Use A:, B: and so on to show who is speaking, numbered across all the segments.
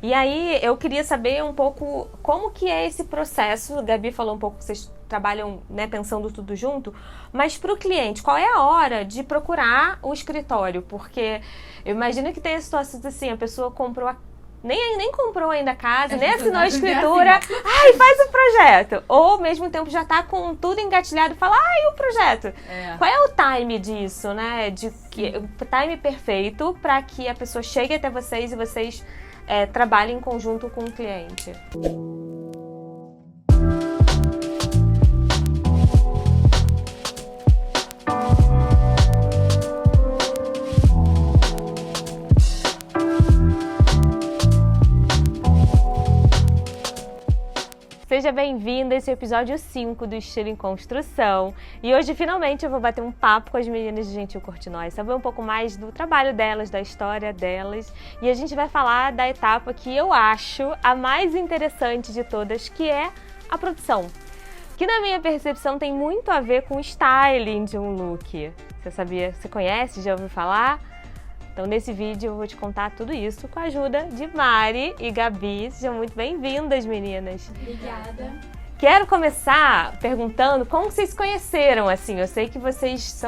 A: E aí eu queria saber um pouco como que é esse processo. A Gabi falou um pouco que vocês trabalham, né, pensando tudo junto, mas para o cliente, qual é a hora de procurar o escritório? Porque eu imagino que tem situações assim, a pessoa comprou nem comprou ainda a casa, nem assinou a escritura, ai, faz o projeto. Ou ao mesmo tempo já tá com tudo engatilhado e fala, ai, o projeto. Qual é o time disso, né? O time perfeito para que a pessoa chegue até vocês e vocês trabalhem em conjunto com o cliente. Seja bem-vindo a esse episódio 5 do Estilo em Construção. E hoje, finalmente, eu vou bater um papo com as meninas de Gentil Cortinóis, saber um pouco mais do trabalho delas, da história delas. E a gente vai falar da etapa que eu acho a mais interessante de todas, que é a produção. Que, na minha percepção, tem muito a ver com o styling de um look. Você sabia? Você conhece? Já ouviu falar? Então, nesse vídeo, eu vou te contar tudo isso com a ajuda de Mari e Gabi. Sejam muito bem-vindas, meninas.
B: Obrigada.
A: Quero começar perguntando como vocês se conheceram, assim. Eu sei que vocês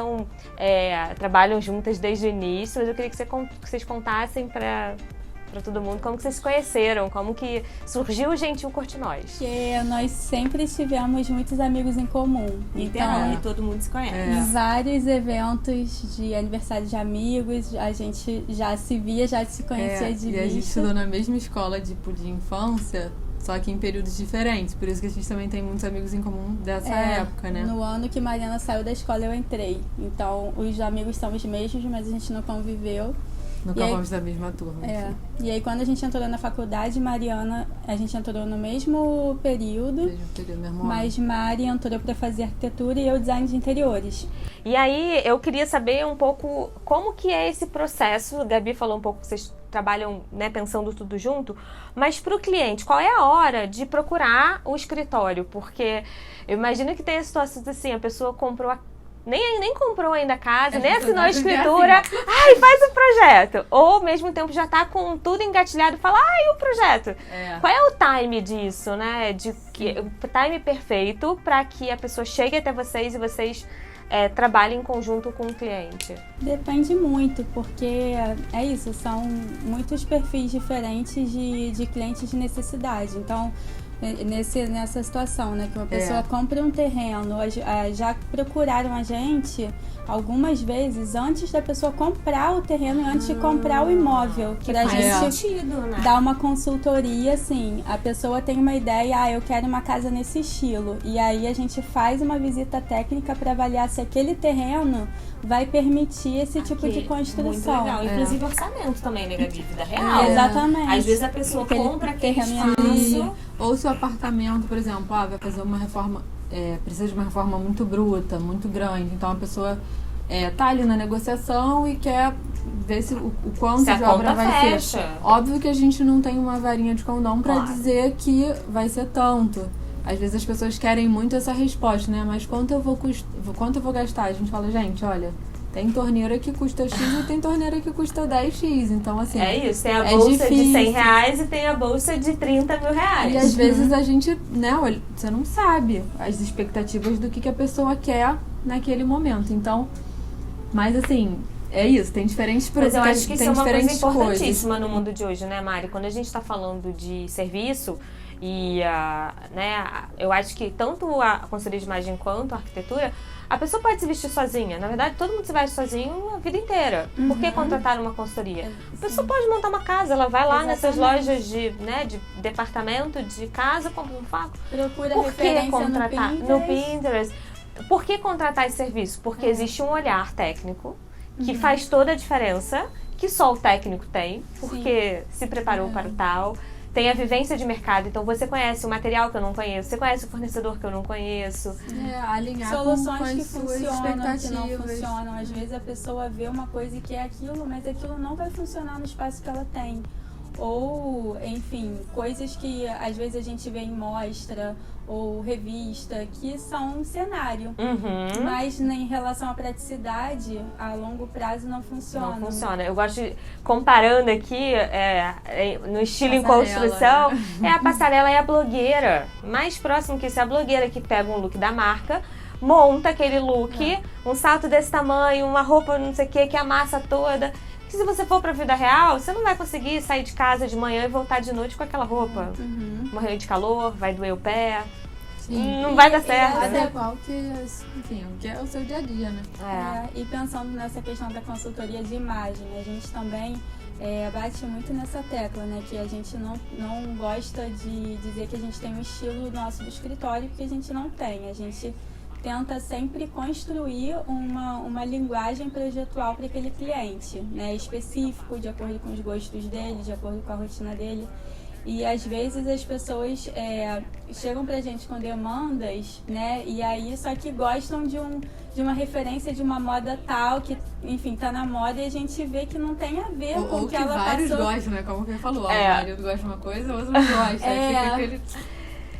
A: trabalham juntas desde o início, mas eu queria que vocês contassem para todo mundo como que vocês se conheceram, como que surgiu o Gentil Cortinóis.
B: Porque nós sempre tivemos muitos amigos em comum. Então,
A: e todo mundo se conhece.
B: Em vários eventos de aniversário de amigos, a gente já se via, já se conhecia de vista.
C: E a gente estudou na mesma escola de infância, só que em períodos diferentes. Por isso que a gente também tem muitos amigos em comum dessa época, né?
B: No ano que Mariana saiu da escola, eu entrei. Então, os amigos são os mesmos, mas a gente não conviveu.
C: Nunca fomos da mesma turma.
B: E aí, quando a gente entrou na faculdade, Mariana, a gente entrou no mesmo período,
C: mesmo
B: mas
C: ano.
B: Mari entrou para fazer arquitetura e eu design de interiores.
A: E aí, eu queria saber um pouco como que é esse processo. A Gabi falou um pouco que vocês trabalham, né, pensando tudo junto, mas para o cliente, qual é a hora de procurar o escritório? Porque eu imagino que tem situações assim, a pessoa comprou nem comprou ainda a casa, nem assinou a escritura, ai, faz o projeto. Ou ao mesmo tempo já tá com tudo engatilhado e fala, ai, o projeto. Qual é o time disso, né? O time perfeito para que a pessoa chegue até vocês e vocês trabalhem em conjunto com o cliente?
B: Depende muito, porque é isso, são muitos perfis diferentes de clientes de necessidade. Então, nessa situação, né, que uma pessoa compra um terreno, já procuraram a gente algumas vezes antes da pessoa comprar o terreno e antes de comprar o imóvel, pra gente dar uma consultoria, assim, a pessoa tem uma ideia, eu quero uma casa nesse estilo, e aí a gente faz uma visita técnica para avaliar se aquele terreno vai permitir esse tipo de construção.
A: Muito legal. Inclusive orçamento também, né, Gabi? Vida real.
B: Exatamente.
A: Às vezes a pessoa compra aquele espaço.
C: Ou se o apartamento, por exemplo, vai fazer uma reforma, precisa de uma reforma muito bruta, muito grande. Então a pessoa tá ali na negociação e quer ver o quanto de obra vai ser. Óbvio que a gente não tem uma varinha de condão para dizer que vai ser tanto. Às vezes as pessoas querem muito essa resposta, né? Mas quanto eu vou gastar? A gente fala, gente, olha, tem torneira que custa X e tem torneira que custa 10X. Então, assim,
A: é isso, tem a bolsa de R$100 e tem a bolsa de R$30 mil.
C: E às vezes a gente, né, você não sabe as expectativas do que a pessoa quer naquele momento. Então, mas assim, é isso, tem diferentes
A: produtos. Mas eu acho que isso é uma coisa importantíssima
C: coisas
A: no mundo de hoje, né, Mari? Quando a gente está falando de serviço, e eu acho que tanto a consultoria de imagem quanto a arquitetura, a pessoa pode se vestir sozinha. Na verdade, todo mundo se veste sozinho a vida inteira. Por que contratar uma consultoria? A pessoa pode montar uma casa, ela vai lá nessas lojas de departamento, de casa, compra um faco.
B: Procura
A: Por que contratar
B: no
A: Pinterest? Por que contratar esse serviço? Porque existe um olhar técnico que faz toda a diferença, que só o técnico tem, porque se preparou para o tal. Tem a vivência de mercado, então você conhece o material que eu não conheço, você conhece o fornecedor que eu não conheço.
C: Alinhar
B: soluções
C: com
B: que
C: as suas
B: funcionam, que não
C: expectativas.
B: funcionam. Às vezes a pessoa vê uma coisa e quer aquilo, mas aquilo não vai funcionar no espaço que ela tem. ou, enfim, coisas que às vezes a gente vê em mostra ou revista, que são um cenário. Mas em relação à praticidade, a longo prazo não funciona.
A: Não funciona. Eu gosto de, comparando aqui, no estilo
C: Passarela,
A: em construção,
C: né?
A: a passarela é a blogueira. Mais próximo que isso é a blogueira que pega um look da marca, monta aquele look, um salto desse tamanho, uma roupa não sei o que amassa toda. Porque se você for pra vida real, você não vai conseguir sair de casa de manhã e voltar de noite com aquela roupa. Morrer de calor, vai doer o pé.
C: Sim.
A: Não vai dar certo.
C: Adequar enfim, o que é o seu dia a dia, né?
B: E pensando nessa questão da consultoria de imagem, a gente também bate muito nessa tecla, né? Que a gente não gosta de dizer que a gente tem um estilo nosso do escritório, porque a gente não tem. A gente tenta sempre construir uma linguagem projetual para aquele cliente, né? Específico, de acordo com os gostos dele, de acordo com a rotina dele. E às vezes as pessoas chegam pra gente com demandas, né? E aí só que gostam de uma referência de uma moda tal, que, enfim, tá na moda, e a gente vê que não tem a ver com o que ela
C: vários
B: passou.
C: gostam, né? Como você falou, o marido gosta de uma coisa, o outro não gosta. Fica aquele...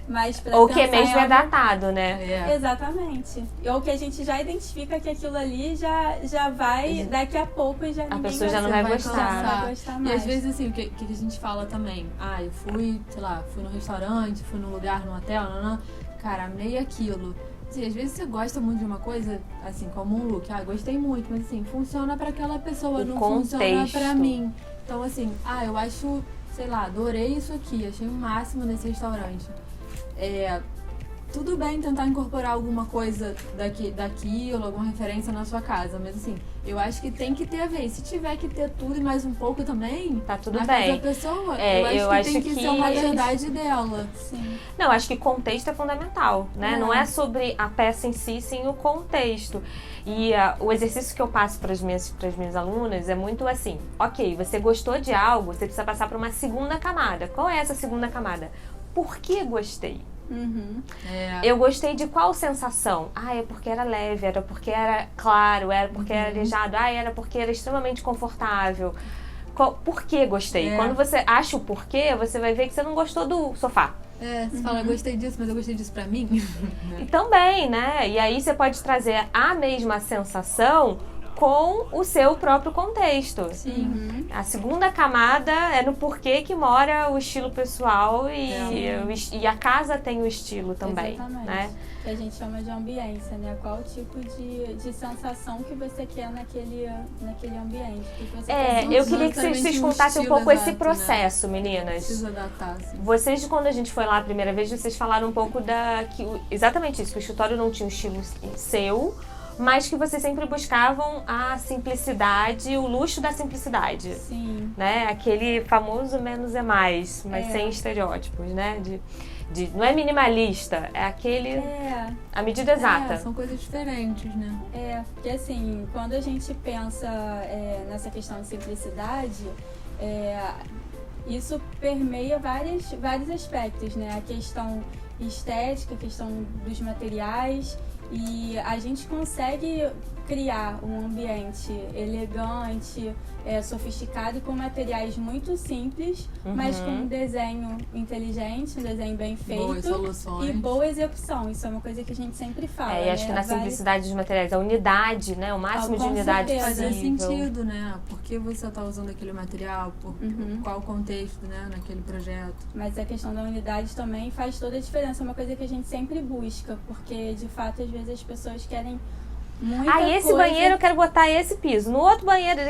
B: Mas pra
A: Ou que é mesmo
B: algo...
A: datado, né?
B: Exatamente. Ou que a gente já identifica que aquilo ali já vai, daqui a pouco
A: a pessoa já não vai gostar.
C: E às vezes, assim, o que a gente fala também, eu fui, sei lá, fui no restaurante, fui num lugar, num hotel, cara, amei aquilo. Assim, às vezes você gosta muito de uma coisa, assim, como um look, gostei muito, mas assim, funciona pra aquela pessoa, não funciona pra mim. Então, assim, eu acho, sei lá, adorei isso aqui, achei o máximo nesse restaurante. Tudo bem tentar incorporar alguma coisa daquilo, alguma referência na sua casa, mas assim, eu acho que tem que ter a ver. E se tiver que ter tudo e mais um pouco também,
A: tá tudo bem.
C: A pessoa, eu acho que tem que ser uma verdade dela.
B: Sim.
A: Não, acho que contexto é fundamental, né? Não é sobre a peça em si, sim o contexto. E o exercício que eu passo para as minhas alunas é muito assim, ok, você gostou de algo, você precisa passar para uma segunda camada. Qual é essa segunda camada? Por que gostei? Eu gostei de qual sensação? É porque era leve, era porque era claro, era porque era arejado, era porque era extremamente confortável. Por que gostei? Quando você acha o porquê, você vai ver que você não gostou do sofá.
C: Você fala, gostei disso, mas eu gostei disso pra mim.
A: E também, né? E aí você pode trazer a mesma sensação com o seu próprio contexto.
C: Sim.
A: A segunda camada é no porquê que mora o estilo pessoal e a casa tem o estilo também.
B: Exatamente.
A: Né?
B: Que a gente chama de ambiência, né? Qual tipo de sensação que você quer naquele ambiente.
A: Eu queria que vocês contassem um pouco esse processo,
C: né?
A: meninas.
C: Precisa adaptar, assim.
A: Vocês, quando a gente foi lá a primeira vez, vocês falaram um pouco exatamente isso, que o escritório não tinha um estilo seu, mas que vocês sempre buscavam a simplicidade, o luxo da simplicidade.
B: Sim.
A: Né? Aquele famoso menos é mais, mas sem estereótipos, né? Não é minimalista, é aquele... a medida exata.
C: São coisas diferentes, né?
B: Porque assim, quando a gente pensa nessa questão de simplicidade, isso permeia vários aspectos, né? A questão estética, a questão dos materiais, e a gente consegue criar um ambiente elegante, sofisticado, com materiais muito simples, mas com um desenho inteligente, um desenho bem feito.
C: Boas soluções.
B: E boa execução. Isso é uma coisa que a gente sempre fala.
A: E acho que na simplicidade dos materiais, a unidade, né? O máximo de unidade possível.
C: Fazer sentido, né? Por que você está usando aquele material? Por qual contexto, né? Naquele projeto.
B: Mas a questão da unidade também faz toda a diferença. É uma coisa que a gente sempre busca, porque de fato às vezes as pessoas querem
A: esse banheiro eu quero botar esse piso. No outro banheiro,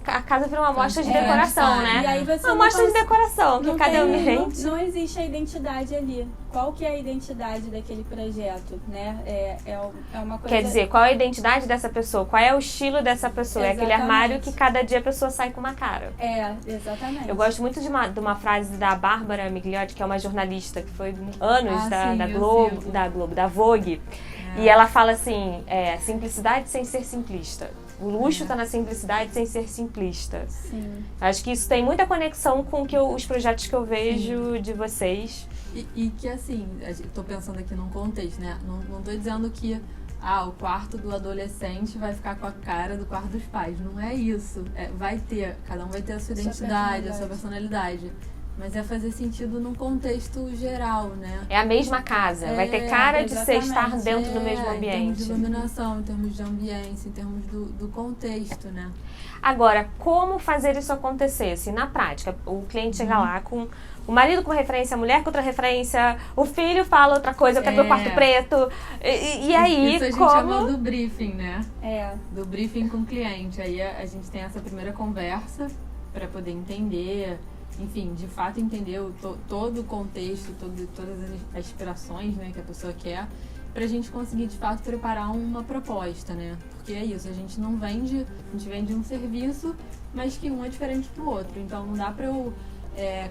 A: a casa vira uma amostra de decoração, né?
B: E aí você
A: uma amostra de decoração, que cada ambiente.
B: Não existe a identidade ali. Qual que é a identidade daquele projeto, né? É uma coisa...
A: Quer dizer, qual é a identidade dessa pessoa? Qual é o estilo dessa pessoa?
B: Exatamente.
A: É aquele armário que cada dia a pessoa sai com uma cara.
B: Exatamente.
A: Eu gosto muito de uma frase da Bárbara Migliotti, que é uma jornalista que foi anos da Vogue. E ela fala assim, simplicidade sem ser simplista. O luxo está na simplicidade sem ser simplista.
B: Sim.
A: Acho que isso tem muita conexão com os projetos que eu vejo de vocês.
C: E que assim, estou pensando aqui num contexto, né? Não estou dizendo que o quarto do adolescente vai ficar com a cara do quarto dos pais. Não é isso. Cada um vai ter a sua identidade, a sua personalidade. Mas é fazer sentido num contexto geral, né?
A: É a mesma casa, vai ter cara de ser estar dentro do mesmo ambiente.
C: Em termos de iluminação, em termos de ambiência, em termos do contexto, né?
A: Agora, como fazer isso acontecer? Assim, na prática, o cliente chega lá com o marido com referência, a mulher com outra referência, o filho fala outra coisa, eu quero meu quarto preto. E aí,
C: isso a gente
A: como...
C: chama do briefing, né?
B: Do
C: briefing com o cliente. Aí a gente tem essa primeira conversa para poder entender, enfim, de fato entender todo o contexto, todas as aspirações, né, que a pessoa quer, pra gente conseguir de fato preparar uma proposta, né? Porque é isso, a gente não vende, a gente vende um serviço, mas que um é diferente do outro. Então não dá pra eu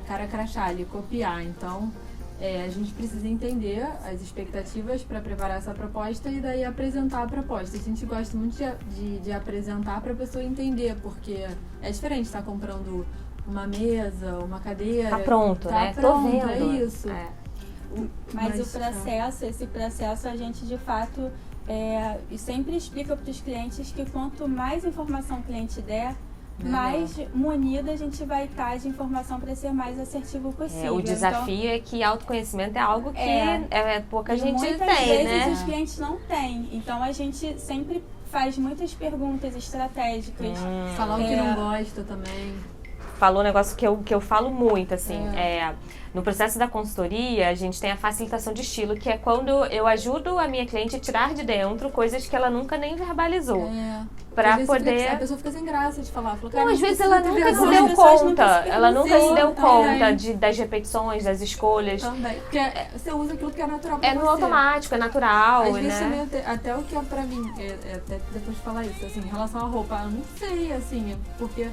C: cara crachá ali, copiar. Então a gente precisa entender as expectativas para preparar essa proposta e daí apresentar a proposta. A gente gosta muito de apresentar para a pessoa entender, porque é diferente estar comprando uma mesa, uma cadeira.
A: Tá pronto, né?
C: Pronto,
A: tô vendo.
C: É isso.
B: Mas esse processo a gente de fato sempre explica para os clientes que quanto mais informação o cliente der, mais munida a gente vai estar de informação para ser mais assertivo possível.
A: O desafio é que autoconhecimento é algo que pouca gente tem,
B: muitas vezes
A: né?
B: os clientes não têm. Então a gente sempre faz muitas perguntas estratégicas.
C: Falar o que não gosta também.
A: Falou um negócio que eu falo muito, assim, no processo da consultoria, a gente tem a facilitação de estilo, que é quando eu ajudo a minha cliente a tirar de dentro coisas que ela nunca nem verbalizou. Pra poder...
C: A pessoa fica sem graça de falar.
A: Não, às vezes ela nunca se deu conta. Ela nunca se deu conta das repetições, das escolhas.
C: Também. Porque você usa aquilo que é natural pra você.
A: É no automático, é natural,
C: às vezes
A: né?
C: também, até o que é pra mim, até depois de falar isso, assim, em relação à roupa, eu não sei, assim, porque...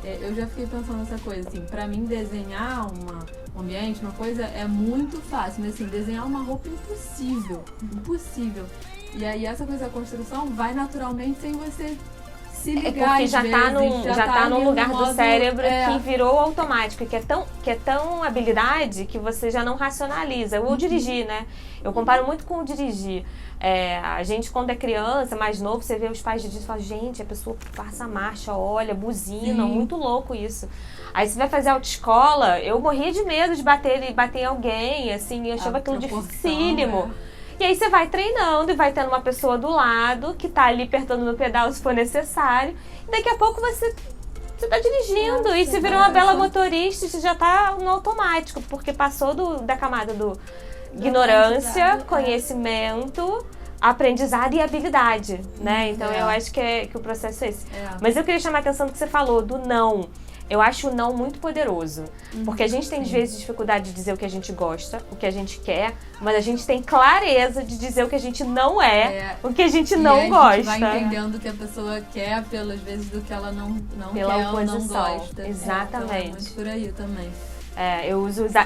C: eu já fiquei pensando nessa coisa, assim, pra mim desenhar um ambiente, uma coisa, é muito fácil, mas assim, desenhar uma roupa impossível. E aí essa coisa da construção vai naturalmente sem você se ligar.
A: Porque já tá num lugar do cérebro que virou automático, que é tão habilidade que você já não racionaliza. Ou dirigir, né? Eu comparo muito com o dirigir. A gente, quando é criança, mais novo, você vê os pais dirigir e fala, gente, a pessoa passa a marcha, olha, buzina, muito louco isso. Aí você vai fazer autoescola, eu morria de medo de bater em alguém, assim, eu achava aquilo dificílimo. E aí você vai treinando e vai tendo uma pessoa do lado que tá ali apertando no pedal se for necessário. E daqui a pouco você tá dirigindo e se virou uma bela motorista, você já tá no automático, porque passou da camada do ignorância, conhecimento, aprendizado e habilidade, né? Então eu acho que o processo é esse. Mas eu queria chamar a atenção do que você falou, do não. Eu acho o não muito poderoso, porque a gente tem, às vezes, dificuldade de dizer o que a gente gosta, o que a gente quer, mas a gente tem clareza de dizer o que a gente não o que a gente não gosta. A gente
C: vai entendendo o que a pessoa quer, pelas vezes, do que ela não
A: pela
C: quer
A: oposição.
C: Ou não gosta.
A: Exatamente.
C: Então é muito por aí também.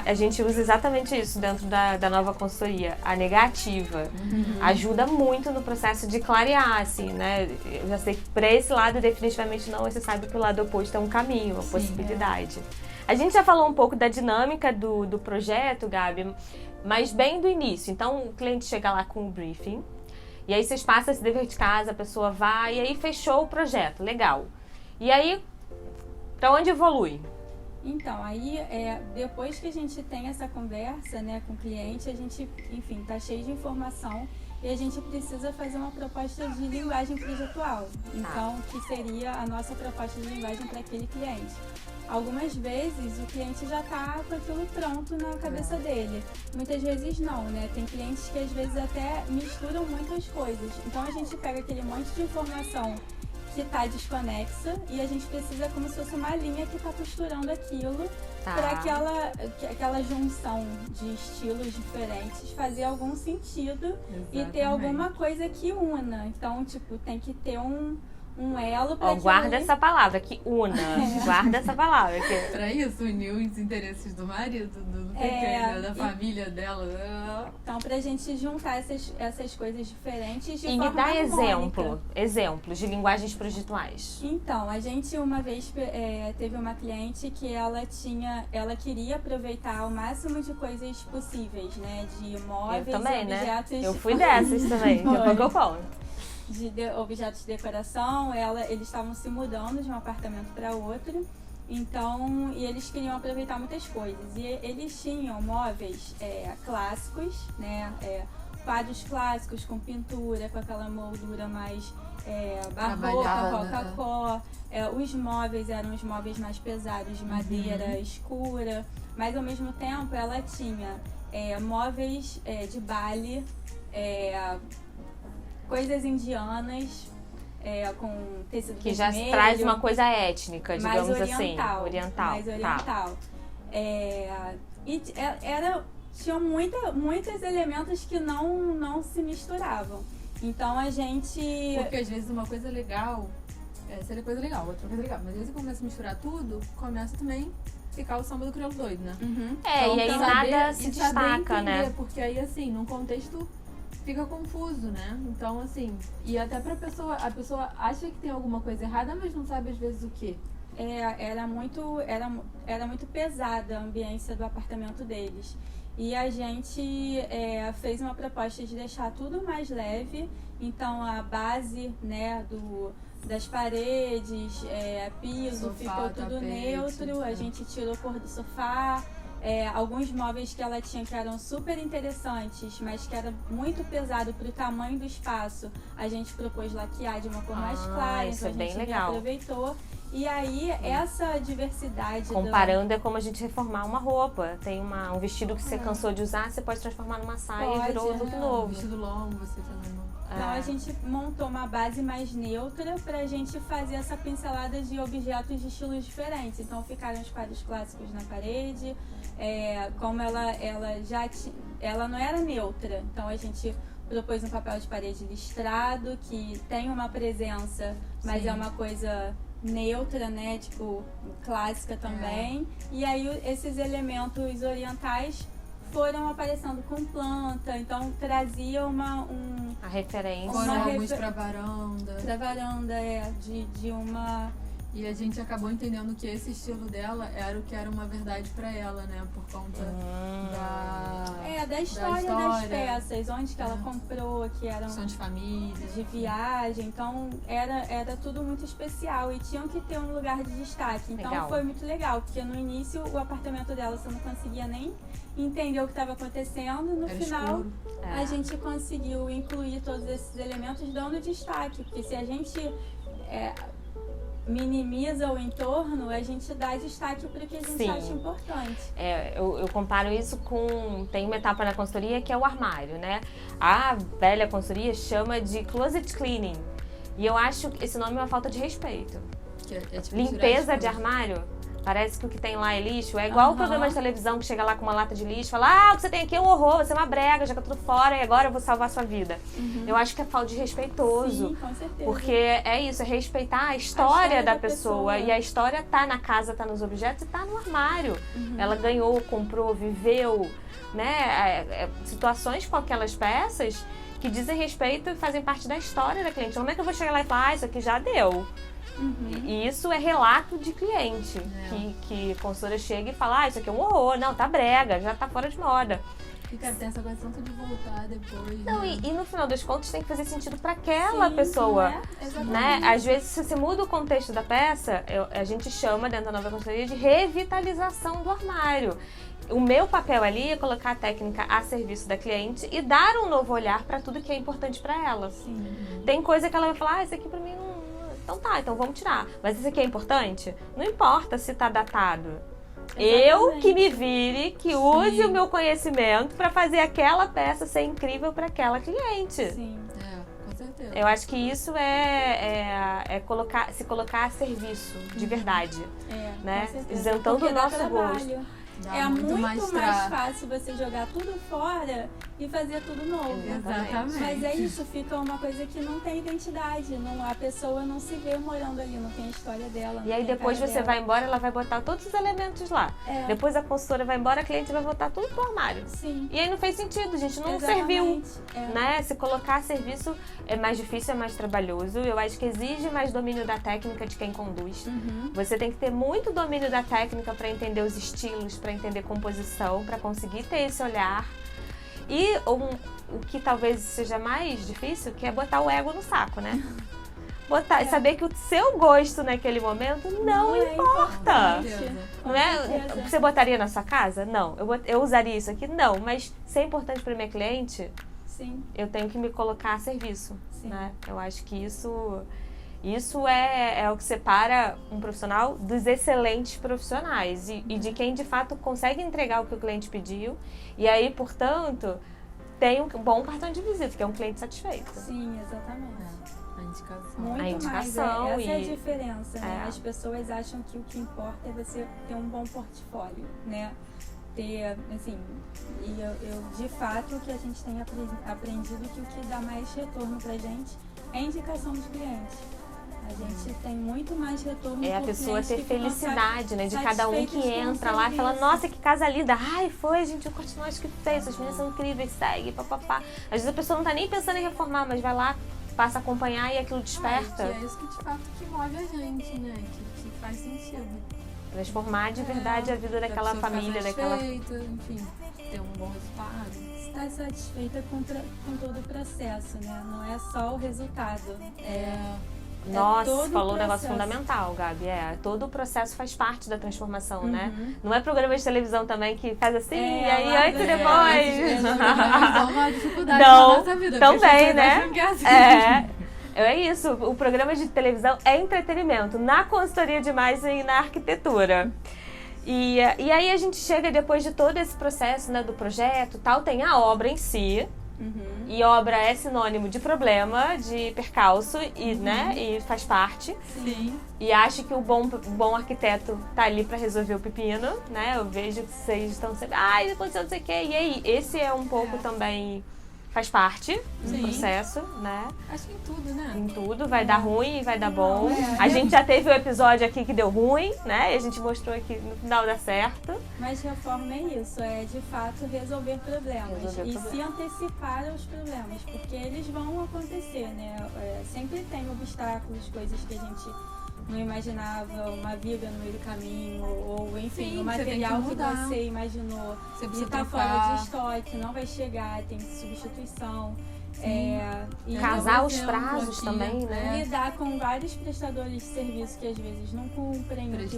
A: A gente usa exatamente isso dentro da nova consultoria, a negativa. Ajuda muito no processo de clarear, assim, né? Eu já sei que para esse lado definitivamente não, você sabe que o lado oposto é um caminho, uma possibilidade. A gente já falou um pouco da dinâmica do projeto, Gabi, mas bem do início. Então o cliente chega lá com o briefing, e aí vocês passam esse dever de casa, a pessoa vai, e aí fechou o projeto, legal. E aí, para onde evolui?
B: Então, aí, depois que a gente tem essa conversa, né, com o cliente, a gente, enfim, tá cheio de informação e a gente precisa fazer uma proposta de linguagem projetual. Então, que seria a nossa proposta de linguagem para aquele cliente. Algumas vezes, o cliente já tá com aquilo pronto na cabeça dele. Muitas vezes não, né? Tem clientes que, às vezes, até misturam muitas coisas. Então, a gente pega aquele monte de informação que está desconexa e a gente precisa como se fosse uma linha que está costurando aquilo para aquela junção de estilos diferentes fazer algum sentido. Exatamente. E ter alguma coisa que una. Então, tipo, tem que ter um um elo para
A: guarda essa palavra, que una. Guarda essa palavra.
C: Pra isso, uniu os interesses do marido, do pequeno, da família dela.
B: Então, pra gente juntar essas coisas diferentes de
A: e
B: forma
A: me dá
B: harmônica.
A: exemplos de linguagens projetuais.
B: Então, a gente uma vez teve uma cliente que ela queria aproveitar o máximo de coisas possíveis, né? De móveis,
A: eu também,
B: objetos...
A: Né? Eu fui dessas também, daqui a pouco eu falo.
B: De objetos de decoração, eles estavam se mudando de um apartamento para outro, então, e eles queriam aproveitar muitas coisas. E eles tinham móveis clássicos, né? Quadros clássicos com pintura, com aquela moldura mais barroca, rococó. Os móveis eram os móveis mais pesados, de madeira escura, mas ao mesmo tempo ela tinha móveis de Bali, coisas indianas, com tecido
A: que
B: vermelho.
A: Já traz uma coisa étnica, digamos
B: mais
A: assim.
B: Oriental. Mais oriental. Tinham muitos elementos que não se misturavam. Então a gente...
C: Porque às vezes uma coisa legal, seria coisa legal, outra coisa legal. Mas às vezes começa a misturar tudo, começa também ficar o samba do crioulo doido, né?
A: Então, e aí nada se destaca, né?
C: Porque aí assim, num contexto... fica confuso, né? Então, assim, e até a pessoa acha que tem alguma coisa errada, mas não sabe às vezes o quê.
B: Era muito pesada a ambiência do apartamento deles. E a gente fez uma proposta de deixar tudo mais leve. Então, a base, né, das paredes, piso,
C: Sofá,
B: ficou tudo
C: tapete,
B: neutro. A gente tirou a cor do sofá. Alguns móveis que ela tinha que eram super interessantes, mas que era muito pesado para o tamanho do espaço, a gente propôs laquear de uma cor mais clara,
A: isso
B: então a gente aproveitou. E aí, essa diversidade...
A: Comparando é como a gente reformar uma roupa. Tem um vestido que você cansou de usar, você pode transformar numa saia e virou look novo.
C: Um vestido longo, você também.
B: Então a gente montou uma base mais neutra pra gente fazer essa pincelada de objetos de estilos diferentes. Então ficaram os quadros clássicos na parede, como ela não era neutra, então a gente propôs um papel de parede listrado, que tem uma presença, mas é uma coisa neutra, né, tipo clássica também. E aí esses elementos orientais foram aparecendo com planta, então trazia
A: a referência.
C: Coramos pra varanda.
B: Pra varanda, de uma...
C: E a gente acabou entendendo que esse estilo dela era o que era uma verdade pra ela, né? Por conta
B: da história das peças, onde que ela comprou, que eram...
C: São de família.
B: De viagem, então era tudo muito especial e tinham que ter um lugar de destaque. Então foi muito legal, porque no início o apartamento dela você não conseguia nem entender o que estava acontecendo. No final, a gente conseguiu incluir todos esses elementos dando destaque, porque se a gente minimiza o entorno, a gente dá destaque para o que a gente acha importante.
A: Eu comparo isso com... Tem uma etapa na consultoria que é o armário, né? A velha consultoria chama de closet cleaning. E eu acho que esse nome é uma falta de respeito.
C: Tipo
A: limpeza de armário. Parece que o que tem lá é lixo. É igual o programa de televisão que chega lá com uma lata de lixo e fala: o que você tem aqui é um horror, você é uma brega, joga tudo fora e agora eu vou salvar a sua vida. Eu acho que é falta de respeitoso.
B: Sim, com certeza.
A: Porque é isso, é respeitar a história da pessoa. E a história tá na casa, tá nos objetos e tá no armário. Ela ganhou, comprou, viveu, né? Situações com aquelas peças que dizem respeito e fazem parte da história da cliente. Como é que eu vou chegar lá e falar: isso aqui já deu? E isso é relato de cliente, que a consultora chega e fala: isso aqui é um horror, não, tá brega, já tá fora de moda.
C: E cara, tem essa coisa tanto de voltar depois.
A: Não, e no final das contas tem que fazer sentido para aquela pessoa. Né? Às vezes, se você muda o contexto da peça, a gente chama dentro da nova consultoria de revitalização do armário. O meu papel ali é colocar a técnica a serviço da cliente e dar um novo olhar para tudo que é importante para ela. Tem coisa que ela vai falar: isso aqui para mim não... Então tá, então vamos tirar. Mas isso aqui é importante? Não importa se tá datado. Eu que me vire, que use o meu conhecimento para fazer aquela peça ser incrível para aquela cliente.
B: Sim.
C: Com certeza.
A: Eu acho que isso se colocar a serviço de verdade. Né? Isentando o nosso gosto.
B: É muito mais fácil você jogar tudo fora e fazer tudo novo.
C: Exatamente.
B: Mas é isso, fica uma coisa que não tem identidade, a pessoa não se vê morando ali, não tem a história dela.
A: E aí depois você vai embora, ela vai botar todos os elementos lá. Depois a consultora vai embora, a cliente vai botar tudo pro armário.
B: Sim.
A: E aí não fez sentido, gente, não serviu. Né? Se colocar serviço é mais difícil, é mais trabalhoso. Eu acho que exige mais domínio da técnica de quem conduz. Você tem que ter muito domínio da técnica para entender os estilos, para entender composição, para conseguir ter esse olhar. E o que talvez seja mais difícil, que é botar o ego no saco, né? Saber que o seu gosto naquele momento não importa. Não é? Você botaria na sua casa? Não. Eu usaria isso aqui? Não. Mas se é importante para minha cliente,
B: sim,
A: eu tenho que me colocar a serviço. Né? Eu acho que isso é o que separa um profissional dos excelentes profissionais e de quem de fato consegue entregar o que o cliente pediu. E aí, portanto, tem um bom cartão de visita, que é um cliente satisfeito.
B: Sim, exatamente.
C: A indicação.
B: Muito
A: a indicação
B: mais. Essa é a diferença, né? As pessoas acham que o que importa é você ter um bom portfólio, né? Ter, assim, e eu de fato o que a gente tem aprendido que o que dá mais retorno pra gente é a indicação dos clientes. A gente tem muito mais retorno.
A: É a pessoa ter felicidade, né? De cada
B: cada
A: um que entra lá e fala, nossa, que casa linda. Ai, foi, gente, eu continuo, acho que fez. As meninas são incríveis, segue, papapá. Às vezes a pessoa não tá nem pensando em reformar, mas vai lá, passa a acompanhar e aquilo desperta.
C: Que é isso que de fato que move a gente, né? Que faz sentido.
A: Transformar de verdade a vida daquela família, daquela...
C: Enfim, ter um bom resultado.
B: Estar satisfeita com todo o processo, né? Não é só o resultado.
A: Nossa, falou um negócio fundamental, Gabi. Todo o processo faz parte da transformação, né? Não é programa de televisão também que faz assim, e aí antes e depois.
C: É uma dificuldade
A: na
C: nossa vida.
A: Também, né? É isso, o programa de televisão é entretenimento, na consultoria de imagem e na arquitetura. E aí a gente chega depois de todo esse processo, né, do projeto, tal, tem a obra em si. E obra é sinônimo de problema, de percalço, né, e faz parte.
C: Sim.
A: E acho que o bom arquiteto tá ali para resolver o pepino, né? Eu vejo que vocês estão sempre, aconteceu não sei o quê. E aí, esse é um pouco também... Faz parte do processo, né?
C: Acho que em tudo, né?
A: Em tudo, vai dar ruim e vai dar bom. A gente já teve o episódio aqui que deu ruim, né? E a gente mostrou aqui no final dá certo.
B: Mas reforma é isso, é de fato resolver problemas. Se antecipar aos problemas, porque eles vão acontecer, né? Sempre tem obstáculos, coisas que a gente não imaginava, uma viga no meio do caminho, ou enfim, o material que você imaginou e tá fora de estoque, não vai chegar, tem substituição.
A: Casar os prazos também, né?
B: Lidar com vários prestadores de serviço que às vezes não cumprem o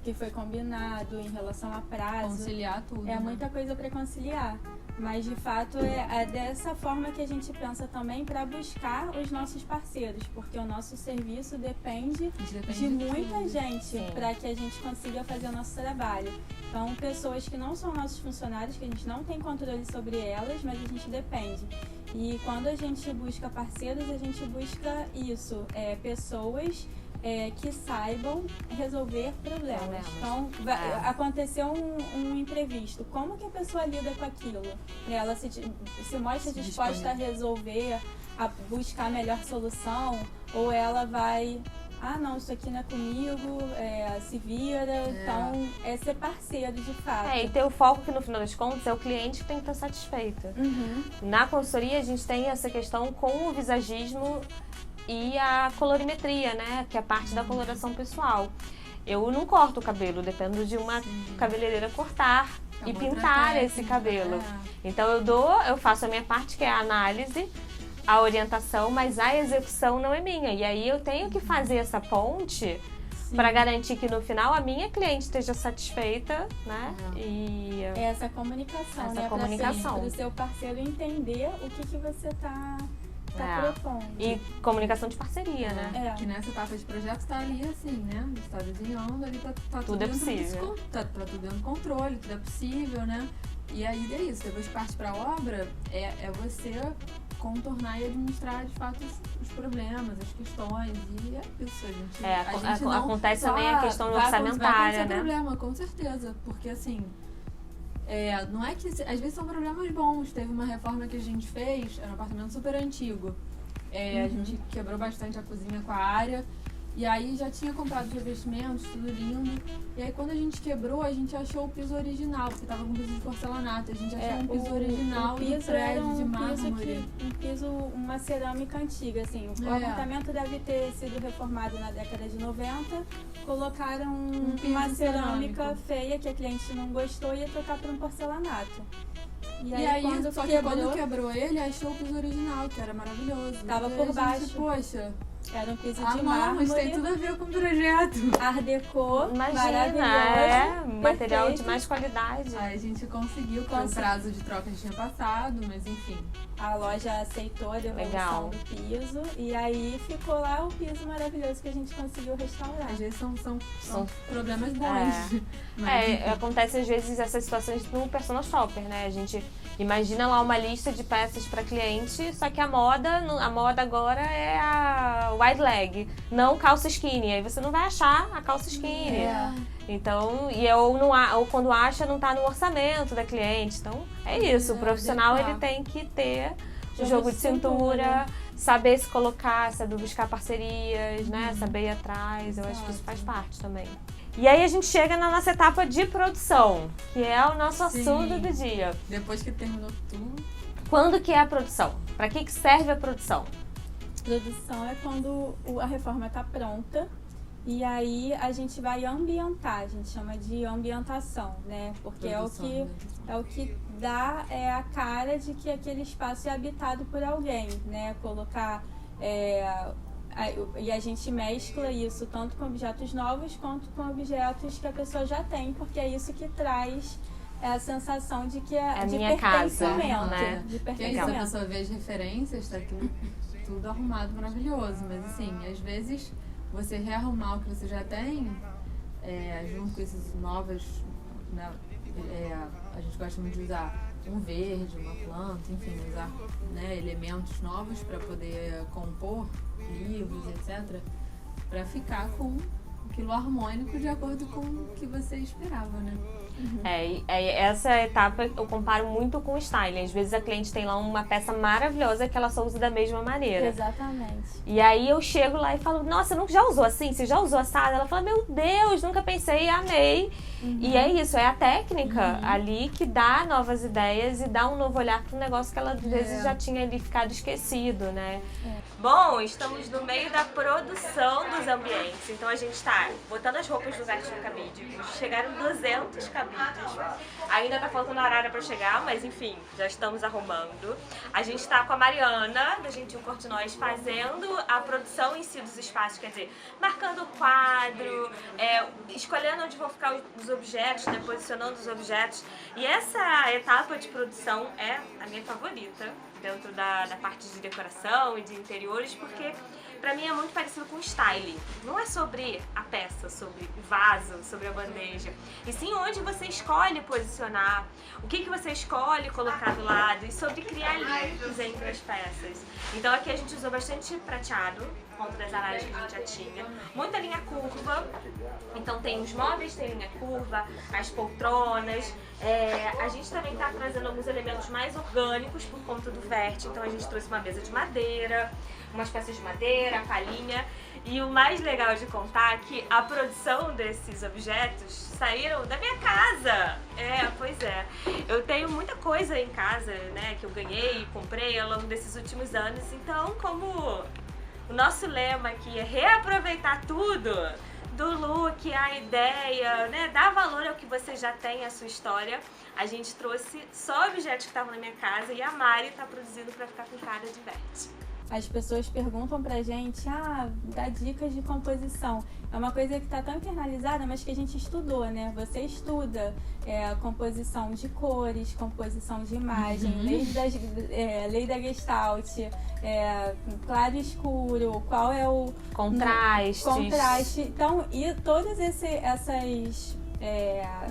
B: que foi combinado em relação a prazo.
C: Conciliar tudo.
B: Muita coisa para conciliar. Mas, de fato, é dessa forma que a gente pensa também para buscar os nossos parceiros, porque o nosso serviço depende de muita gente para que a gente consiga fazer o nosso trabalho. Então, pessoas que não são nossos funcionários, que a gente não tem controle sobre elas, mas a gente depende. E quando a gente busca parceiros, a gente busca isso, pessoas que saibam resolver problemas. Então, aconteceu um imprevisto. Como que a pessoa lida com aquilo? Ela se mostra disposta a resolver, a buscar a melhor solução? Ou ela vai... não, isso aqui não é comigo, se vira. Então, é ser parceiro, de fato.
A: E ter o foco que, no final das contas, é o cliente que tem que estar satisfeito. Na consultoria, a gente tem essa questão com o visagismo e a colorimetria, né? Que é parte da coloração pessoal. Eu não corto o cabelo, dependo de uma cabeleireira cortar e pintar esse cabelo. Então, eu faço a minha parte, que é a análise, a orientação, mas a execução não é minha. E aí eu tenho que fazer essa ponte para garantir que no final a minha cliente esteja satisfeita, né? E
B: essa comunicação, né? Para o seu parceiro entender o que você está propondo.
A: E comunicação de parceria, né?
C: Que nessa etapa de projeto está ali assim, né? Está desenhando, ali tá
A: tudo é possível.
C: Tá tudo dentro do controle, tudo é possível, né? E aí é isso, depois parte para a obra, é você contornar e administrar de fato os problemas, as questões, e é isso, a gente
A: acontece também a questão orçamentária,
C: vai problema, com certeza, porque assim, Não é que... Às vezes são problemas bons. Teve uma reforma que a gente fez, era um apartamento super antigo. A gente quebrou bastante a cozinha com a área. E aí já tinha comprado os revestimentos, tudo lindo. E aí quando a gente quebrou, a gente achou o piso original, porque tava com piso de porcelanato. A gente achou um piso original
B: o piso
C: do prédio de mármore.
B: Uma cerâmica antiga, assim. O apartamento deve ter sido reformado na década de 90. Colocaram uma cerâmica feia que a cliente não gostou e ia trocar por um porcelanato.
C: E aí quando quebrou ele, achou o piso original, que era maravilhoso.
B: Tava por baixo.
C: Poxa...
B: Era um piso de mármore.
C: Mas tem tudo a ver com o projeto.
B: Art Deco, maravilhoso.
A: Material
B: perfeito.
A: de mais qualidade.
C: Aí a gente conseguiu, com o prazo de troca já tinha passado, mas enfim.
B: A loja aceitou a devolução do piso e aí ficou lá o piso maravilhoso que a gente conseguiu restaurar.
C: Às vezes são problemas bons.
A: Acontece às vezes essas situações no personal shopper, né? A gente imagina lá uma lista de peças para cliente, só que a moda agora é a wide leg, não calça skinny. Aí você não vai achar a calça skinny. Então, ou quando acha, não tá no orçamento da cliente. Então, é isso. O profissional ele tem que ter o jogo de cintura, saber se colocar, saber buscar parcerias, né? Saber ir atrás. Eu acho que isso faz parte também. E aí a gente chega na nossa etapa de produção, que é o nosso assunto do dia.
C: Depois que terminou tudo.
A: Quando que é a produção? Para que serve a produção?
B: Produção é quando a reforma está pronta e aí a gente vai ambientar, a gente chama de ambientação, né? Porque é o que dá a cara de que aquele espaço é habitado por alguém, né? Colocar... E a gente mescla isso tanto com objetos novos quanto com objetos que a pessoa já tem, porque é isso que traz a sensação de que é de
A: minha
B: pertencimento,
A: casa, né?
B: De
C: Porque
B: pertencimento.
C: aí se a pessoa vê as referências, tá tudo arrumado, maravilhoso. Mas assim, às vezes você rearrumar o que você já tem, junto com esses novos, né? A gente gosta muito de usar um verde, uma planta, enfim, usar, né, elementos novos para poder compor livros, etc. Para ficar com aquilo harmônico de acordo com o que você esperava, né?
A: Essa etapa eu comparo muito com o styling. Às vezes a cliente tem lá uma peça maravilhosa que ela só usa da mesma maneira.
B: Exatamente.
A: E aí eu chego lá e falo, nossa, você já usou assim? Você já usou assado? Ela fala, meu Deus, nunca pensei, amei. E é isso, é a técnica ali que dá novas ideias e dá um novo olhar para um negócio que ela às vezes já tinha ali ficado esquecido, né? Bom, estamos no meio da produção dos ambientes. Então a gente está botando as roupas do verso no cabide. Chegaram 200 cabides. Ainda tá faltando horário para chegar, mas enfim, já estamos arrumando. A gente está com a Mariana, da Gentil Cortinóis, fazendo a produção em si dos espaços, quer dizer, marcando o quadro, escolhendo onde vão ficar os objetos, né, posicionando os objetos. E essa etapa de produção é a minha favorita dentro da parte de decoração e de interiores, porque pra mim é muito parecido com styling. Não é sobre a peça, sobre o vaso, sobre a bandeja, e sim onde você escolhe posicionar, o que você escolhe colocar do lado, e sobre criar links entre as peças. Então aqui a gente usou bastante prateado, por conta das araras que a gente já tinha, muita linha curva. Então tem os móveis, tem linha curva, as poltronas. A gente também está trazendo alguns elementos mais orgânicos por conta do verte. Então a gente trouxe uma mesa de madeira, umas peças de madeira, palhinha. E o mais legal de contar é que a produção desses objetos saíram da minha casa. Pois é. Eu tenho muita coisa em casa, né, que eu ganhei e comprei ao longo desses últimos anos. Então, como o nosso lema aqui é reaproveitar tudo, do look, a ideia, né, dar valor ao que você já tem, a sua história, a gente trouxe só objetos que estavam na minha casa e a Mari tá produzindo para ficar com cara de verde.
B: As pessoas perguntam pra gente, dá dicas de composição. É uma coisa que tá tão internalizada, mas que a gente estudou, né? Você estuda composição de cores, composição de imagem, lei da Gestalt, claro e escuro, qual é o
A: contraste.
B: Então, e todas essas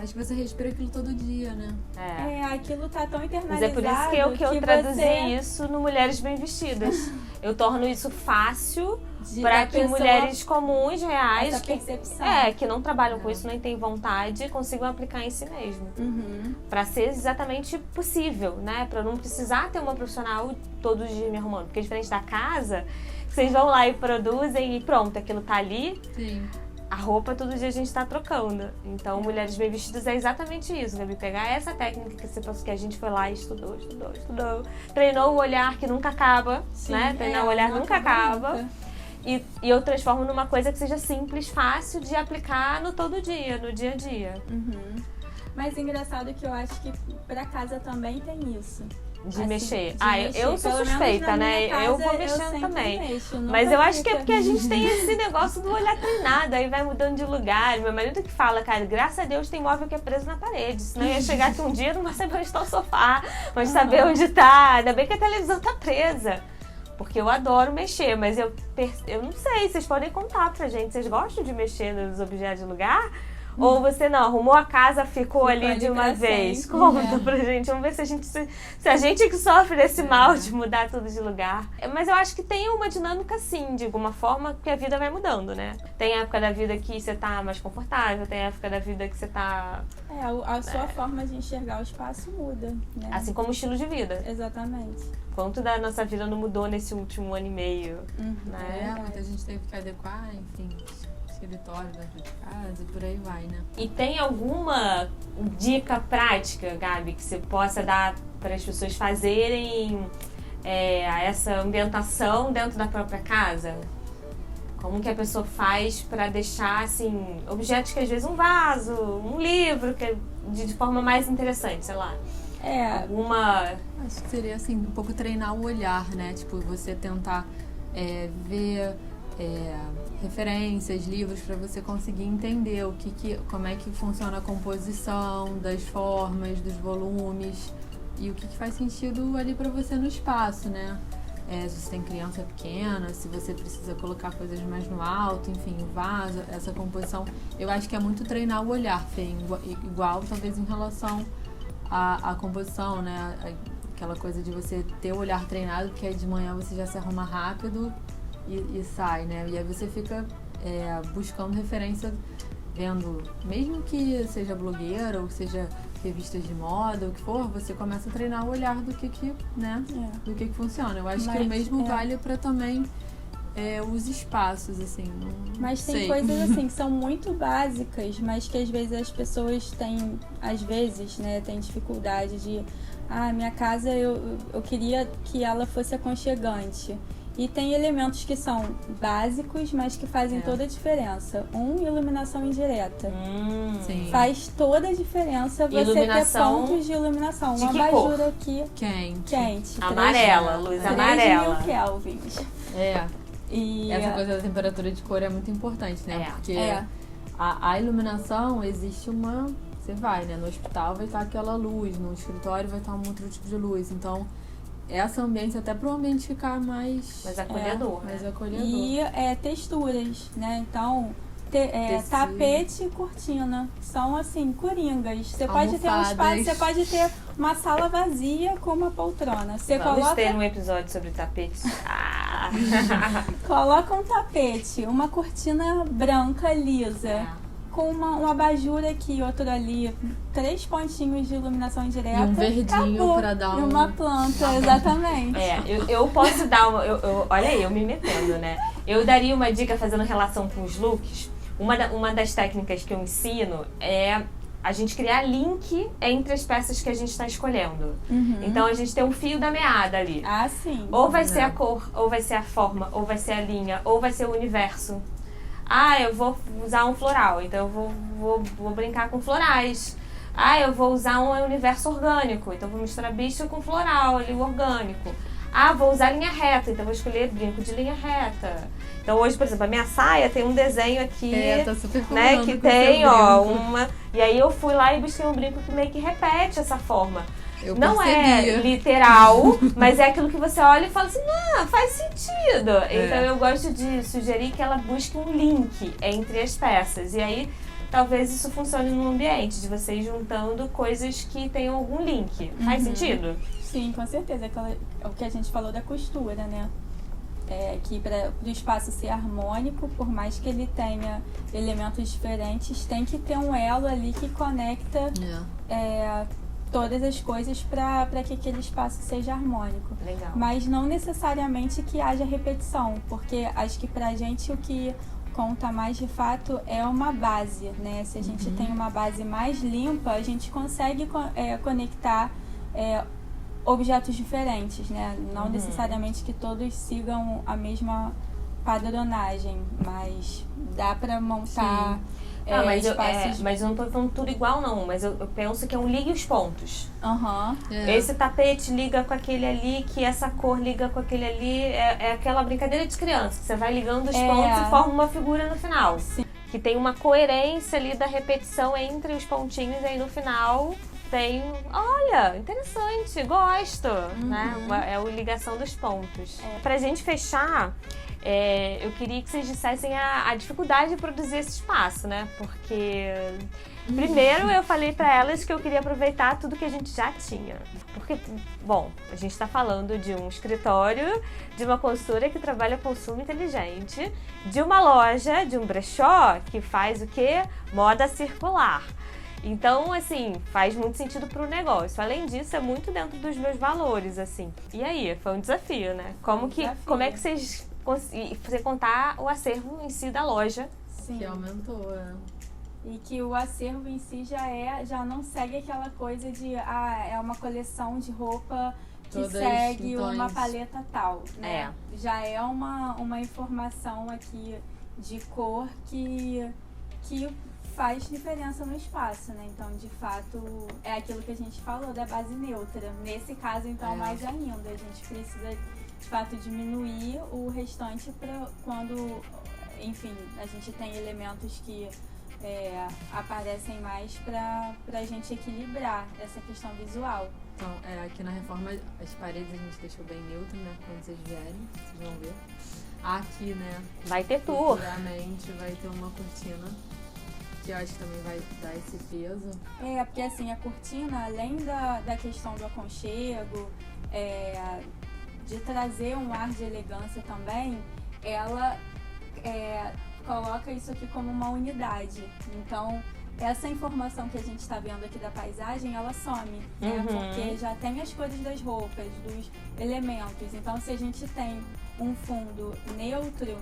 C: Acho que você respira aquilo todo dia, né?
B: Aquilo tá tão internalizado.
A: Mas é por isso que eu traduzi isso no Mulheres Bem Vestidas. Eu torno isso fácil para que mulheres comuns, reais,
B: essa percepção.
A: que não trabalham com isso, nem têm vontade, consigam aplicar em si mesmo. Para ser exatamente possível, né? Para não precisar ter uma profissional todos os dias me arrumando. Porque diferente da casa, vocês vão lá e produzem e pronto, aquilo tá ali.
C: Sim.
A: A roupa todo dia a gente tá trocando. Então, Mulheres Bem Vestidas é exatamente isso, Gabi. Pegar essa técnica que a gente foi lá e estudou. Treinou o olhar que nunca acaba, né? Treinar o olhar nunca acaba. E eu transformo numa coisa que seja simples, fácil de aplicar no todo dia, no dia a dia.
B: Mas engraçado que eu acho que pra casa também tem isso.
A: De mexer. Eu sou suspeita, né?
B: Casa,
A: eu vou mexendo também.
B: Mexo,
A: mas eu acho que é porque a gente tem esse negócio do olhar treinado, aí vai mudando de lugar. Meu marido que fala, cara, graças a Deus tem móvel que é preso na parede. Senão ia chegar aqui um dia e não vai saber onde está o sofá, mas saber onde tá. Ainda bem que a televisão tá presa. Porque eu adoro mexer, mas eu não sei, vocês podem contar pra gente. Vocês gostam de mexer nos objetos de lugar? Ou você não, arrumou a casa, ficou ali de uma vez? Conta pra gente, vamos ver se a gente que sofre desse mal de mudar tudo de lugar. Mas eu acho que tem uma dinâmica sim, de alguma forma, que a vida vai mudando, né? Tem época da vida que você tá mais confortável, tem época da vida que você tá...
B: a sua forma de enxergar o espaço muda, né?
A: Assim como o estilo de vida.
B: Exatamente.
A: Quanto da nossa vida não mudou nesse último ano e meio, né?
C: Muita gente teve que adequar, enfim... escritório dentro de casa e por aí vai, né?
A: E tem alguma dica prática, Gabi, que você possa dar para as pessoas fazerem essa ambientação dentro da própria casa? Como que a pessoa faz para deixar, assim, objetos que às vezes um vaso, um livro, que de forma mais interessante, sei lá. Alguma...
C: Acho que seria, assim, um pouco treinar o olhar, né? Tipo, você tentar ver... referências, livros para você conseguir entender como é que funciona a composição das formas, dos volumes e o que faz sentido ali para você no espaço, né? Se você tem criança pequena, se você precisa colocar coisas mais no alto, enfim, o vaso, essa composição, eu acho que é muito treinar o olhar, Fê, igual talvez em relação à composição, né? Aquela coisa de você ter o olhar treinado, porque aí de manhã você já se arruma rápido e sai, né? E aí você fica buscando referência, vendo, mesmo que seja blogueira ou que seja revistas de moda, o que for, você começa a treinar o olhar do que né? Do que funciona. Eu acho que o mesmo vale para também os espaços, assim.
B: Mas tem coisas assim que são muito básicas, mas que às vezes as pessoas têm, né, têm dificuldade de minha casa eu queria que ela fosse aconchegante. E tem elementos que são básicos, mas que fazem toda a diferença. Iluminação indireta.
C: Sim.
B: Faz toda a diferença você ter pontos de iluminação. Uma abajur aqui quente.
A: Amarela, luz amarela.
B: 3.000 kelvins. E
C: essa coisa da temperatura de cor é muito importante, né? Porque a iluminação existe uma... Você vai, né? No hospital vai estar aquela luz, no escritório vai estar um outro tipo de luz. Então... essa ambiente até para o ambiente ficar mais
A: acolhedor.
C: Mais acolhedor.
B: E texturas, né? Então, tapete e cortina são assim, coringas. Você pode ter um espaço, você pode ter uma sala vazia com uma poltrona.
A: Vamos ter um episódio sobre tapetes.
B: Coloca um tapete, uma cortina branca lisa. Com uma abajur aqui, outro ali, 3 pontinhos de iluminação indireta.
C: E um verdinho para dar
B: E uma planta, exatamente.
A: Eu posso dar olha aí, eu me metendo, né? Eu daria uma dica fazendo relação com os looks. Uma das técnicas que eu ensino é a gente criar link entre as peças que a gente está escolhendo. Então a gente tem um fio da meada ali.
B: Sim.
A: Ou vai ser a cor, ou vai ser a forma, ou vai ser a linha, ou vai ser o universo. Eu vou usar um floral, então eu vou brincar com florais. Eu vou usar um universo orgânico, então eu vou misturar bicho com floral, ali, o orgânico. Vou usar linha reta, então eu vou escolher brinco de linha reta. Então hoje, por exemplo, a minha saia tem um desenho aqui,
C: tá super
A: né, que tem, uma... E aí eu fui lá e busquei um brinco que meio que repete essa forma. Não é literal, mas é aquilo que você olha e fala assim, faz sentido. Então eu gosto de sugerir que ela busque um link entre as peças. E aí talvez isso funcione no ambiente, de vocês juntando coisas que tenham algum link. Faz sentido?
B: Sim, com certeza. É o que a gente falou da costura, né? Que para o espaço ser harmônico, por mais que ele tenha elementos diferentes, tem que ter um elo ali que conecta todas as coisas para que aquele espaço seja harmônico.
A: Legal.
B: Mas não necessariamente que haja repetição, porque acho que pra gente o que conta mais de fato é uma base, né? Se a gente tem uma base mais limpa, a gente consegue conectar objetos diferentes, né? Não necessariamente que todos sigam a mesma padronagem, mas dá pra montar espaços...
A: mas eu não tô falando tudo igual, não. Mas eu penso que é um ligue os pontos.
B: É.
A: Esse tapete liga com aquele ali, que essa cor liga com aquele ali. É aquela brincadeira de criança, que você vai ligando os pontos e forma uma figura no final.
B: Sim.
A: Que tem uma coerência ali da repetição entre os pontinhos, e aí no final tem... Olha, interessante, gosto, né? É a ligação dos pontos. Pra gente fechar... eu queria que vocês dissessem a dificuldade de produzir esse espaço, né? Porque, primeiro, eu falei pra elas que eu queria aproveitar tudo que a gente já tinha. Porque, bom, a gente tá falando de um escritório, de uma consultora que trabalha consumo inteligente, de uma loja, de um brechó que faz o quê? Moda circular. Então, assim, faz muito sentido pro negócio. Além disso, é muito dentro dos meus valores, assim. E aí, foi um desafio, né? Como é que vocês... Você contar o acervo em si da loja.
B: Sim.
C: Que aumentou,
B: E que o acervo em si já não segue aquela coisa de é uma coleção de roupa que
C: todas
B: segue
C: tons.
B: uma paleta tal, né? Já é uma informação aqui de cor que faz diferença no espaço, né? Então, de fato, é aquilo que a gente falou da base neutra. Nesse caso, então, mais ainda, a gente precisa de fato diminuir o restante para quando, enfim, a gente tem elementos que aparecem mais para a gente equilibrar essa questão visual.
C: Então, aqui na reforma, as paredes a gente deixou bem neutro, né? Quando vocês vierem, vocês vão ver. Aqui, né?
A: Vai ter tour.
C: Futuramente vai ter uma cortina, que eu acho que também vai dar esse peso.
B: Porque assim, a cortina, além da questão do aconchego, de trazer um ar de elegância também, ela coloca isso aqui como uma unidade. Então, essa informação que a gente está vendo aqui da paisagem, ela some, né? Porque já tem as cores das roupas, dos elementos. Então, se a gente tem um fundo neutro,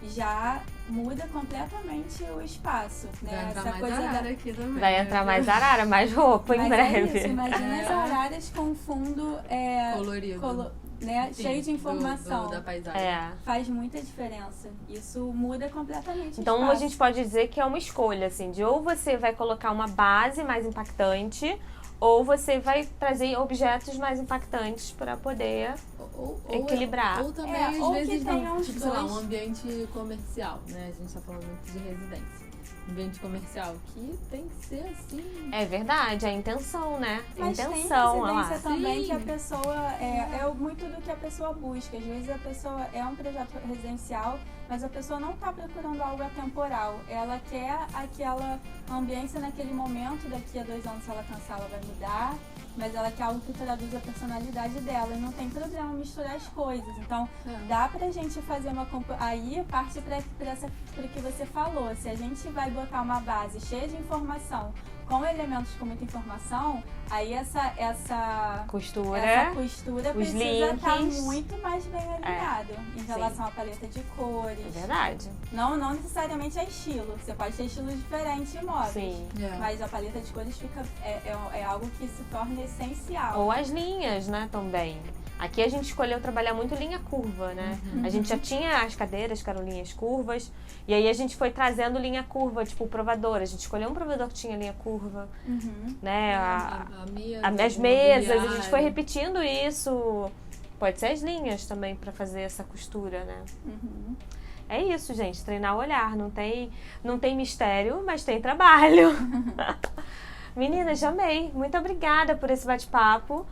B: já muda completamente o espaço, né?
C: Vai entrar
B: essa
C: mais
B: coisa
C: arara aqui também.
A: Vai entrar mais arara, mais roupa em breve.
B: É isso, imagina as araras com fundo
C: Colorido.
B: né?
C: Sim,
B: cheio de informação.
C: da paisagem.
B: Faz muita diferença. Isso muda completamente
A: Então
B: o espaço.
A: a gente pode dizer que é uma escolha, assim, de ou você vai colocar uma base mais impactante, ou você vai trazer objetos mais impactantes para poder equilibrar.
C: Ou também, às
B: ou
C: vezes,
B: que tenha uns
C: tipo, sei lá,
B: dois.
C: um ambiente comercial, né? A gente tá falando muito de residência. Ambiente comercial, que tem que ser assim.
A: É verdade, é a intenção, né?
B: Mas
A: Intenção,
B: tem
A: olha lá.
B: residência também
C: Sim.
B: que a pessoa é muito do que a pessoa busca. Às vezes a pessoa é um projeto residencial, mas a pessoa não está procurando algo atemporal. Ela quer aquela ambiência naquele momento, daqui a 2 anos, se ela cansar, ela vai mudar. Mas ela quer algo que traduza a personalidade dela. E não tem problema misturar as coisas. Então, dá pra gente fazer uma... Aí, parte pra que você falou. Se a gente vai botar uma base cheia de informação, com elementos com muita informação, aí essa
A: Costura,
B: precisa estar
A: links.
B: muito mais bem alinhado em relação à paleta de cores.
A: É verdade.
B: Não necessariamente é estilo. Você pode ter estilos diferentes em móveis.
A: Sim.
B: Mas a paleta de cores é algo que se torna essencial.
A: Ou as linhas, né, também. Aqui a gente escolheu trabalhar muito linha curva, né? A gente já tinha as cadeiras que eram linhas curvas, e aí a gente foi trazendo linha curva, tipo o provador. A gente escolheu um provador que tinha linha curva, né? As mesas, a gente foi repetindo isso. Pode ser as linhas também para fazer essa costura, né? É isso, gente, treinar o olhar. Não tem mistério, mas tem trabalho. Meninas, já amei. Muito obrigada por esse bate-papo.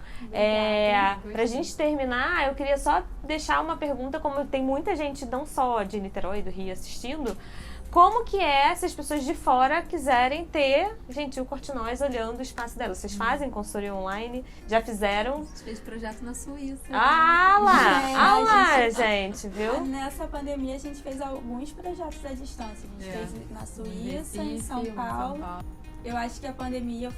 A: Pra gente terminar, eu queria só deixar uma pergunta, como tem muita gente, não só de Niterói, do Rio, assistindo, como que é se as pessoas de fora quiserem ter Gentil Cortinóis olhando o espaço delas? Vocês fazem consultoria online? Já fizeram?
C: A gente fez projeto na Suíça.
A: Ah lá, gente, viu?
B: Nessa pandemia a gente fez alguns projetos à distância. A gente fez na Suíça, em São Paulo. Eu acho que a pandemia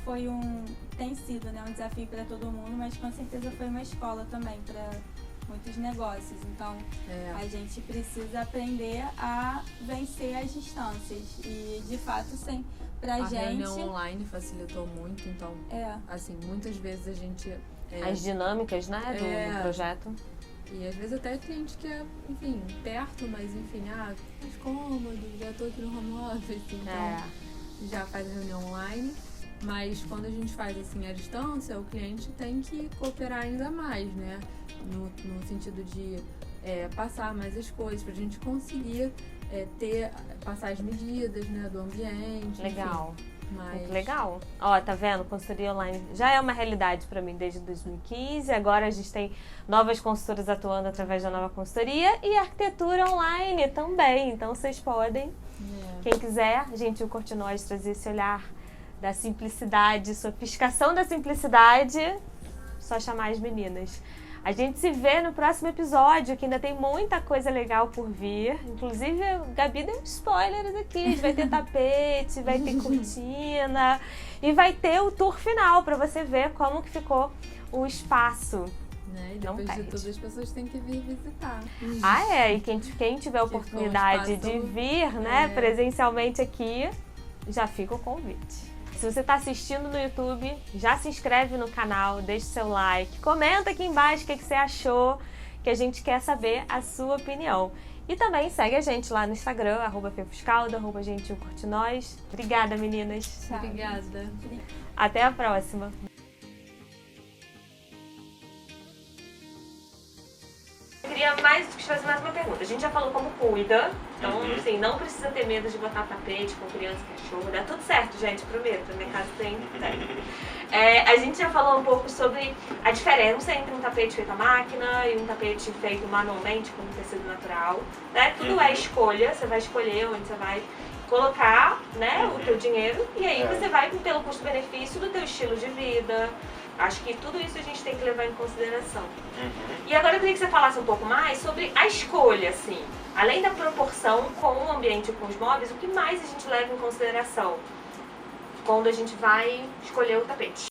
B: tem sido, né, um desafio para todo mundo, mas com certeza foi uma escola também para muitos negócios. Então, a gente precisa aprender a vencer as distâncias. E, de fato, pra gente...
C: A reunião online facilitou muito, então, assim, muitas vezes a gente...
A: As dinâmicas, né, do projeto.
C: E às vezes até cliente que é, enfim, perto, mas enfim, mais cômodo, já tô aqui no home office, então já faz reunião online. Mas quando a gente faz assim à distância, o cliente tem que cooperar ainda mais, né? No sentido de passar mais as coisas, pra gente conseguir passar as medidas, né, do ambiente.
A: Legal.
C: Enfim. Mas...
A: Muito legal. Ó, tá vendo? Consultoria online já é uma realidade para mim desde 2015. Agora a gente tem novas consultoras atuando através da nova consultoria e arquitetura online também. Então vocês podem, quem quiser, Gentil Cortinóis, trazer esse olhar da simplicidade, sofisticação da simplicidade, só chamar as meninas. A gente se vê no próximo episódio, que ainda tem muita coisa legal por vir. Inclusive, a Gabi deu spoilers aqui. Vai ter tapete, vai ter cortina e vai ter o tour final para você ver como que ficou o espaço.
C: E depois de tudo, as pessoas têm que vir visitar.
A: E quem tiver a oportunidade de vir, né, presencialmente aqui, já fica o convite. Se você está assistindo no YouTube, já se inscreve no canal, deixa o seu like, comenta aqui embaixo o que você achou, que a gente quer saber a sua opinião. E também segue a gente lá no Instagram, @fefuscaldo, @gentilcortinóis. Obrigada, meninas.
B: Tchau.
C: Obrigada.
A: Até a próxima. Eu queria te fazer mais uma pergunta. A gente já falou como cuida, então assim, não precisa ter medo de botar tapete com criança e cachorro. Dá tudo certo, gente, prometo. Na minha casa tem. A gente já falou um pouco sobre a diferença entre um tapete feito à máquina e um tapete feito manualmente com tecido natural. Né? Tudo é escolha, você vai escolher onde você vai colocar, né, o teu dinheiro e aí você vai pelo custo-benefício do teu estilo de vida. Acho que tudo isso a gente tem que levar em consideração. E agora eu queria que você falasse um pouco mais sobre a escolha, assim. Além da proporção com o ambiente e com os móveis, o que mais a gente leva em consideração quando a gente vai escolher o tapete?